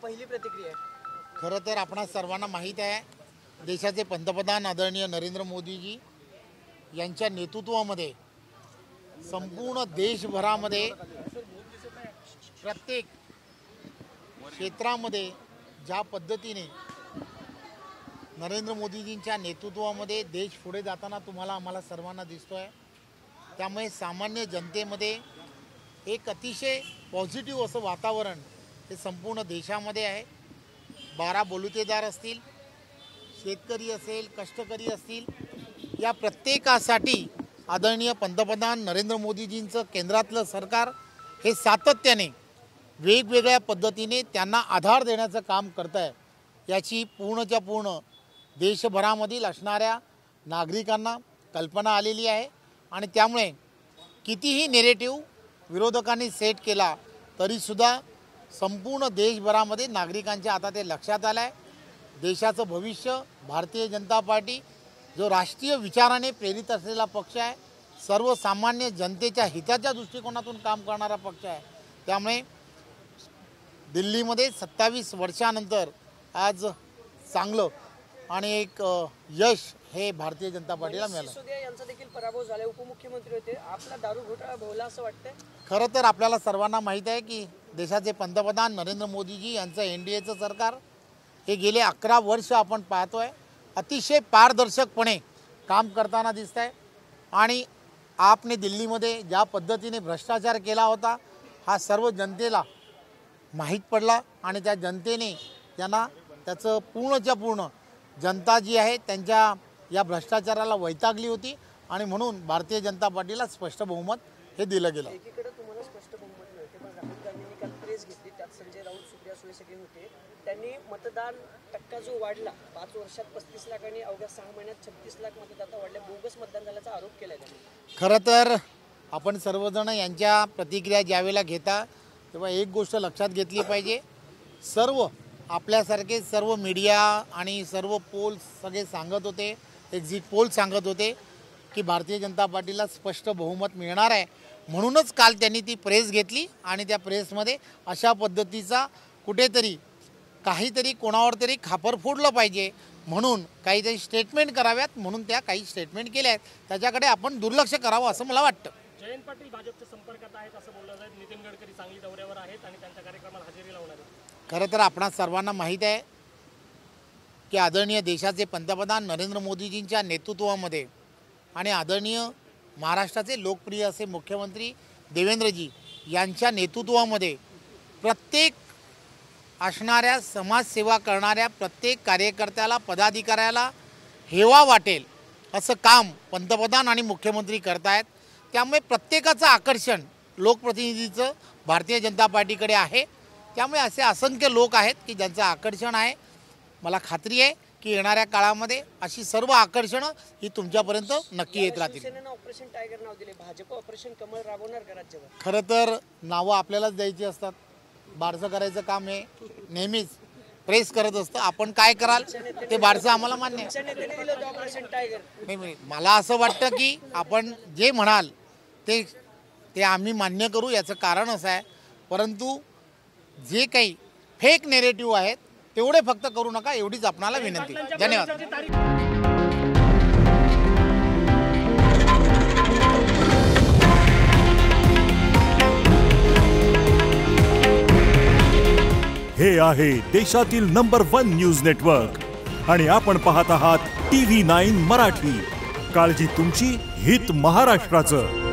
पहिली प्रतिक्रिया आहे? खरं तर आपणा सर्वांना माहीत आहे, देशाचे पंतप्रधान आदरणीय नरेंद्र मोदीजी यांच्या नेतृत्वामध्ये संपूर्ण देशभरामध्ये प्रत्येक क्षेत्रामध्ये ज्या पद्धतीने नरेंद्र मोदीजींच्या नेतृत्वामध्ये देश पुढे जाताना आम्हाला सर्वांना दिसतोय। त्यामुळे सामान्य जनतेमध्ये एक अतिशय पॉझिटिव्ह असं वातावरण हे संपूर्ण देशामध्ये आहे। 12 बलुतेदार असतील, शेतकरी असेल, कष्टकरी असतील, या प्रत्येकासाठी आदरणीय पंतप्रधान नरेंद्र मोदीजींचं केंद्रातलं सरकार हे सातत्याने वेगवेगळ्या पद्धतीने त्यांना आधार देण्याचं काम करत आहे। याची पूर्णच्या पूर्ण देशभरामधील असणाऱ्या नागरिकांना कल्पना आलेली आहे आणि त्यामुळे कितीही नेरेटिव्ह विरोधकांनी सेट केला तरीसुद्धा संपूर्ण देशभरामध्ये नागरिकांच्या आता ते लक्षात आलं आहे। देशाचं भविष्य भारतीय जनता पार्टी जो राष्ट्रीय विचाराने प्रेरित असलेला पक्ष आहे, सर्वसामान्य जनतेच्या हिताच्या दृष्टिकोनातून काम करणारा पक्ष आहे। त्यामुळे दिल्लीमध्ये 27 वर्षानंतर आज चांगलं आणि एक यश हे भारतीय जनता पार्टीला मिळालं। सिसोदिया यांचा देखील पराभव झाला, उपमुख्यमंत्री होते, आपला दारू घोटाळा भोवला असं वाटतंय? खरं तर आपल्याला सर्वांना माहीत आहे की देशाचे पंतप्रधान नरेंद्र मोदीजी यांचं एनडीएचं सरकार हे गेले 11 वर्ष आपण पाहतोय अतिशय पारदर्शकपणे काम करताना दिसत आहे। आणि आपने दिल्लीमध्ये ज्या पद्धतीने भ्रष्टाचार केला होता हा सर्व जनतेला माहीत पडला आणि त्या जनतेने त्यांना त्याचं पूर्णच्या पूर्ण जनता जी आहे त्यांच्या या भ्रष्टाचाराला वैतागली होती आणि म्हणून भारतीय जनता पार्टीला स्पष्ट बहुमत हे दिलं गेलं। एकीकडे तुम्हाला स्पष्ट बहुमत मिळते, पण राहुल गांधींनी काल प्रेस घेतली, त्यात संजय राऊत, सुप्रिया सुळे सगळे होते। त्यांनी मतदान टक्का जो वाढला 5 वर्षात 35 लाख आणि अवघ्या 6 महिन्यात 36 लाख मतदाता वाढले, बोगस मतदान झाल्याचा आरोप केला त्यांनी। खरं तर आपण सर्वजण यांच्या प्रतिक्रिया ज्यावेळेला घेता तेव्हा एक गोष्ट लक्षात घेतली पाहिजे, सर्व आपल्यासारखे सर्व मीडिया आणि सर्व पोल्स सगळे सांगत होते, एक्झिट पोल सांगत होते की भारतीय जनता पार्टीला स्पष्ट बहुमत मिळणार आहे। म्हणूनच काल त्यांनी ती प्रेस घेतली आणि त्या प्रेसमध्ये अशा पद्धतीचा कुठेतरी काहीतरी कोणावर तरी खापर फोडलं पाहिजे म्हणून काहीतरी स्टेटमेंट कराव्यात म्हणून त्या काही स्टेटमेंट केल्या आहेत, त्याच्याकडे आपण दुर्लक्ष करावं असं मला वाटतं। जयंत पाटील भाजपच्या संपर्कात आहेत असं बोललं जात, नितीन गडकरी सांगली दौऱ्यावर आहेत आणि त्यांच्या कार्यक्रमाला हजेरी लावणार आहेत। खरं तर आपणा सर्वांना माहीत आहे की आदरणीय देशाचे पंतप्रधान नरेंद्र मोदीजींच्या नेतृत्वामध्ये आणि आदरणीय महाराष्ट्राचे लोकप्रिय असे मुख्यमंत्री देवेंद्रजी यांच्या नेतृत्वामध्ये प्रत्येक असणाऱ्या समाजसेवा करणाऱ्या प्रत्येक कार्यकर्त्याला पदाधिकाऱ्याला हेवा वाटेल असं काम पंतप्रधान आणि मुख्यमंत्री करतायत। त्यामुळे प्रत्येकाचं आकर्षण लोकप्रतिनिधीचं भारतीय जनता पार्टीकडे आहे। त्यामुळे असे असंख्य लोक आहेत की ज्यांचं आकर्षण आहे। मला खात्री आहे की येणाऱ्या काळामध्ये अशी सर्व आकर्षणं ही तुमच्यापर्यंत नक्की येत राहतील। शिवसेनेनं ऑपरेशन टायगर नाव दिले, भाजप ऑपरेशन कमळ राबवणार का राज्यभर? खरं तर नावं आपल्यालाच द्यायची असतात, बारसं करायचं काम हे नेहमीच प्रेस करत असतं। आपण काय कराल ते बारसं आम्हाला मान्य आहे। ऑपरेशन टायगर नाही, मला असं वाटतं की आपण जे म्हणाल ते आम्ही मान्य करू, याचं कारण असं आहे, परंतु जे काही फेक नेरेटिव्ह आहेत तेवढे फक्त करू नका एवढीच आपणाला विनंती। धन्यवाद। हे आहे देशातील नंबर 1 न्यूज नेटवर्क आणि आपण पाहत आहात TV9 मराठी। काळजी तुमची, हित महाराष्ट्राचं।